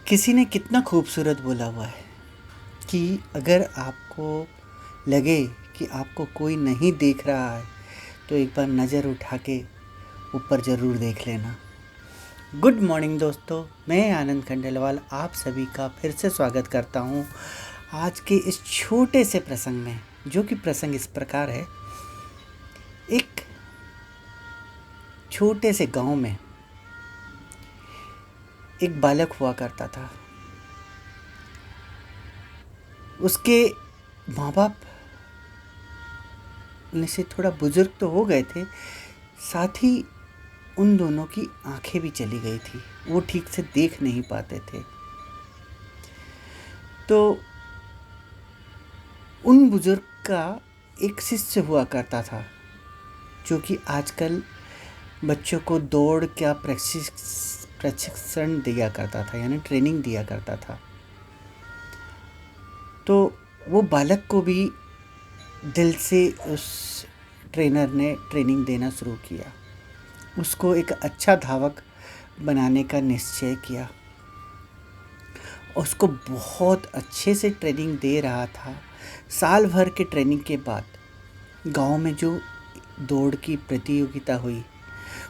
किसी ने कितना खूबसूरत बोला हुआ है कि अगर आपको लगे कि आपको कोई नहीं देख रहा है तो एक बार नज़र उठा के ऊपर ज़रूर देख लेना। गुड मॉर्निंग दोस्तों, मैं आनंद खंडेलवाल आप सभी का फिर से स्वागत करता हूँ आज के इस छोटे से प्रसंग में, जो कि प्रसंग इस प्रकार है। एक छोटे से गांव में एक बालक हुआ करता था। उसके माँ बाप में से थोड़ा बुजुर्ग तो हो गए थे, साथ ही उन दोनों की आंखें भी चली गई थी, वो ठीक से देख नहीं पाते थे। तो उन बुजुर्ग का एक शिष्य हुआ करता था, जो कि आजकल बच्चों को दौड़ का प्रशिक्षण दिया करता था, यानी ट्रेनिंग दिया करता था। तो वो बालक को भी दिल से उस ट्रेनर ने ट्रेनिंग देना शुरू किया, उसको एक अच्छा धावक बनाने का निश्चय किया। उसको बहुत अच्छे से ट्रेनिंग दे रहा था। साल भर के ट्रेनिंग के बाद गांव में जो दौड़ की प्रतियोगिता हुई,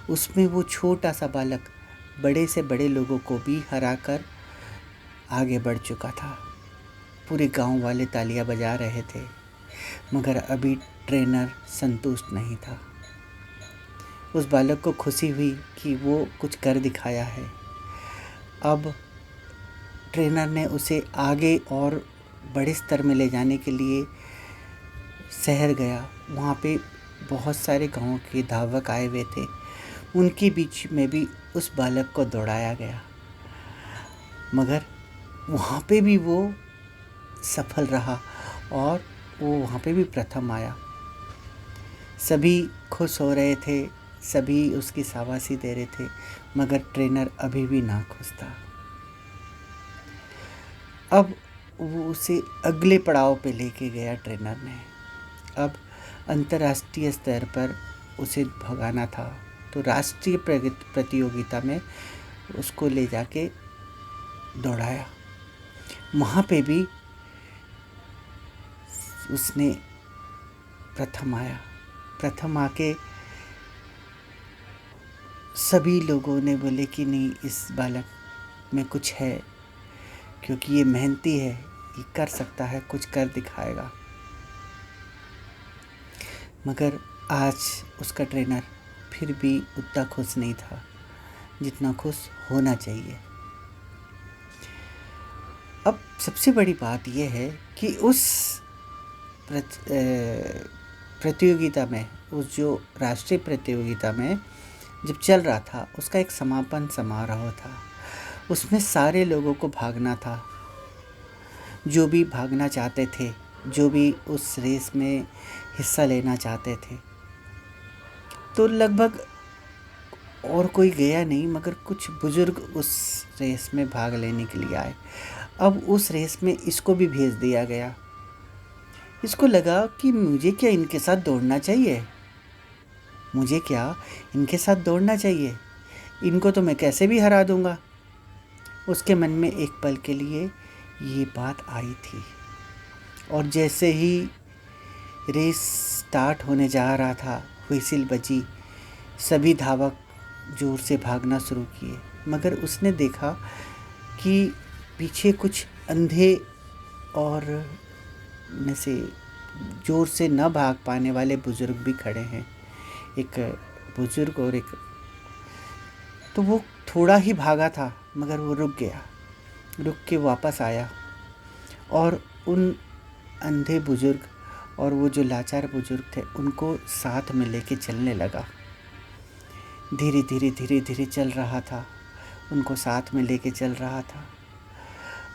उसमें वो छोटा सा बालक बड़े से बड़े लोगों को भी हराकर आगे बढ़ चुका था। पूरे गांव वाले तालियां बजा रहे थे, मगर अभी ट्रेनर संतुष्ट नहीं था। उस बालक को खुशी हुई कि वो कुछ कर दिखाया है। अब ट्रेनर ने उसे आगे और बड़े स्तर में ले जाने के लिए शहर गया। वहाँ पे बहुत सारे गाँव के धावक आए हुए थे, उनके बीच में भी उस बालक को दौड़ाया गया, मगर वहाँ पे भी वो सफल रहा और वो वहाँ पे भी प्रथम आया। सभी खुश हो रहे थे, सभी उसकी शाबाशी दे रहे थे, मगर ट्रेनर अभी भी नाखुश था। अब वो उसे अगले पड़ाव पे लेके गया ट्रेनर ने। अब अंतर्राष्ट्रीय स्तर पर उसे भगाना था, तो राष्ट्रीय प्रतियोगिता में उसको ले जाके दौड़ाया। वहाँ पे भी उसने प्रथम आया। प्रथम आके सभी लोगों ने बोले कि नहीं, इस बालक में कुछ है, क्योंकि ये मेहनती है, ये कर सकता है, कुछ कर दिखाएगा। मगर आज उसका ट्रेनर फिर भी उतना खुश नहीं था जितना खुश होना चाहिए। अब सबसे बड़ी बात यह है कि उस प्रतियोगिता में, उस जो राष्ट्रीय प्रतियोगिता में जब चल रहा था, उसका एक समापन समारोह था। उसमें सारे लोगों को भागना था, जो भी भागना चाहते थे, जो भी उस रेस में हिस्सा लेना चाहते थे। तो लगभग और कोई गया नहीं, मगर कुछ बुजुर्ग उस रेस में भाग लेने के लिए आए। अब उस रेस में इसको भी भेज दिया गया। इसको लगा कि मुझे क्या इनके साथ दौड़ना चाहिए, मुझे क्या इनके साथ दौड़ना चाहिए, इनको तो मैं कैसे भी हरा दूंगा। उसके मन में एक पल के लिए ये बात आई थी, और जैसे ही रेस स्टार्ट होने जा रहा था, व्हिसिल बजी, सभी धावक जोर से भागना शुरू किए। मगर उसने देखा कि पीछे कुछ अंधे और में से जोर से न भाग पाने वाले बुजुर्ग भी खड़े हैं, एक बुजुर्ग और एक। तो वो थोड़ा ही भागा था, मगर वो रुक गया, रुक के वापस आया और उन अंधे बुजुर्ग और वो जो लाचार बुजुर्ग थे, उनको साथ में लेके चलने लगा। धीरे धीरे धीरे धीरे चल रहा था, उनको साथ में लेके चल रहा था।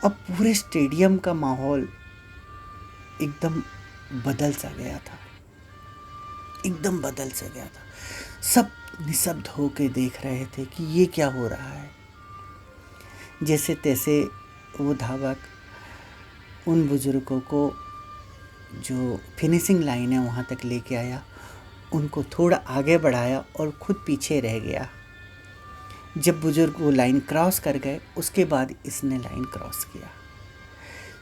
अब पूरे स्टेडियम का माहौल एकदम बदल सा गया था, एकदम बदल सा गया था। सब निशब्द होकर देख रहे थे कि ये क्या हो रहा है। जैसे तैसे वो धावक उन बुजुर्गों को जो फिनिशिंग लाइन है वहाँ तक लेके आया, उनको थोड़ा आगे बढ़ाया और खुद पीछे रह गया। जब बुजुर्ग वो लाइन क्रॉस कर गए, उसके बाद इसने लाइन क्रॉस किया।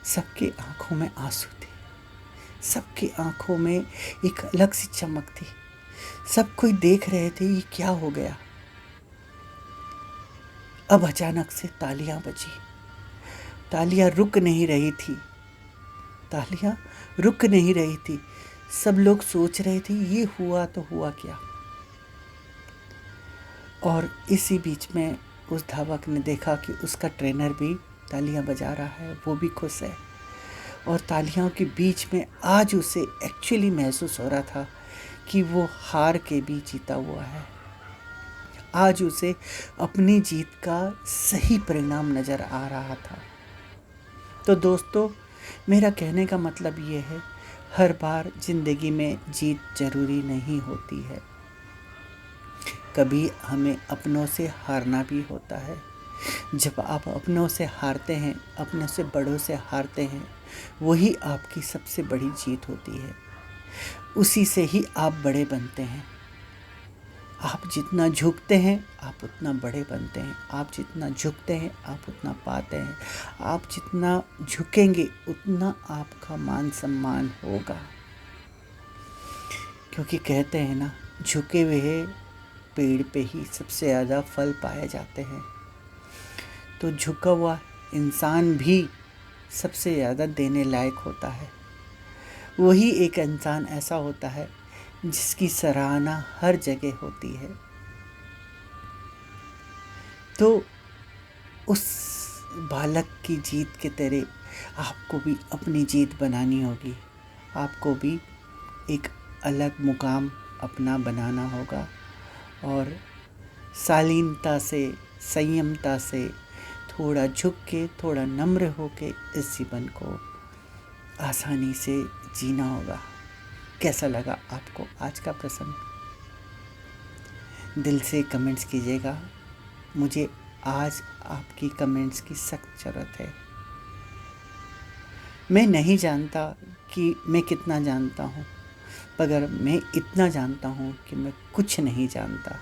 सबके आंखों में आंसू थे, सबकी आंखों में एक अलग सी चमक थी। सब कोई देख रहे थे ये क्या हो गया। अब अचानक से तालियां बजी। तालियां रुक नहीं रही थी, तालियां रुक नहीं रही थी। सब लोग सोच रहे थे ये हुआ तो हुआ क्या। और इसी बीच में उस धावक ने देखा कि उसका ट्रेनर भी तालियां बजा रहा है, वो भी खुश है। और तालियों के बीच में आज उसे एक्चुअली महसूस हो रहा था कि वो हार के भी जीता हुआ है। आज उसे अपनी जीत का सही परिणाम नज़र आ रहा था। तो दोस्तों, मेरा कहने का मतलब ये है, हर बार ज़िंदगी में जीत ज़रूरी नहीं होती है। कभी हमें अपनों से हारना भी होता है। जब आप अपनों से हारते हैं, अपने से बड़ों से हारते हैं, वही आपकी सबसे बड़ी जीत होती है। उसी से ही आप बड़े बनते हैं। आप जितना झुकते हैं आप उतना बड़े बनते हैं। आप जितना झुकते हैं आप उतना पाते हैं। आप जितना झुकेंगे उतना आपका मान सम्मान होगा। क्योंकि कहते हैं ना, झुके हुए पेड़ पे ही सबसे ज़्यादा फल पाए जाते हैं। तो झुका हुआ इंसान भी सबसे ज़्यादा देने लायक होता है। वही एक इंसान ऐसा होता है जिसकी सराहना हर जगह होती है। तो उस बालक की जीत के तरह आपको भी अपनी जीत बनानी होगी। आपको भी एक अलग मुकाम अपना बनाना होगा और शालीनता से, संयमता से, थोड़ा झुक के, थोड़ा नम्र होके इस जीवन को आसानी से जीना होगा। कैसा लगा आपको आज का प्रसंग? दिल से कमेंट्स कीजिएगा। मुझे आज आपकी कमेंट्स की सख्त ज़रूरत है। मैं नहीं जानता कि मैं कितना जानता हूँ, मगर मैं इतना जानता हूँ कि मैं कुछ नहीं जानता।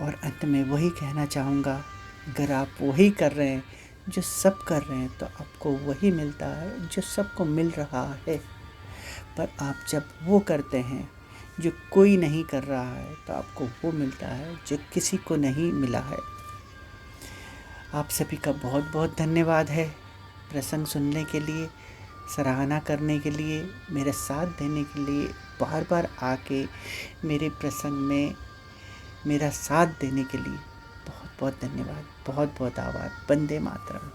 और अंत में वही कहना चाहूँगा, अगर आप वही कर रहे हैं जो सब कर रहे हैं तो आपको वही मिलता है जो सबको मिल रहा है। पर आप जब वो करते हैं जो कोई नहीं कर रहा है तो आपको वो मिलता है जो किसी को नहीं मिला है। आप सभी का बहुत बहुत धन्यवाद है प्रसंग सुनने के लिए, सराहना करने के लिए, मेरे साथ देने के लिए, बार बार आके मेरे प्रसंग में मेरा साथ देने के लिए बहुत बहुत धन्यवाद, बहुत बहुत आभार। वंदे मातरम।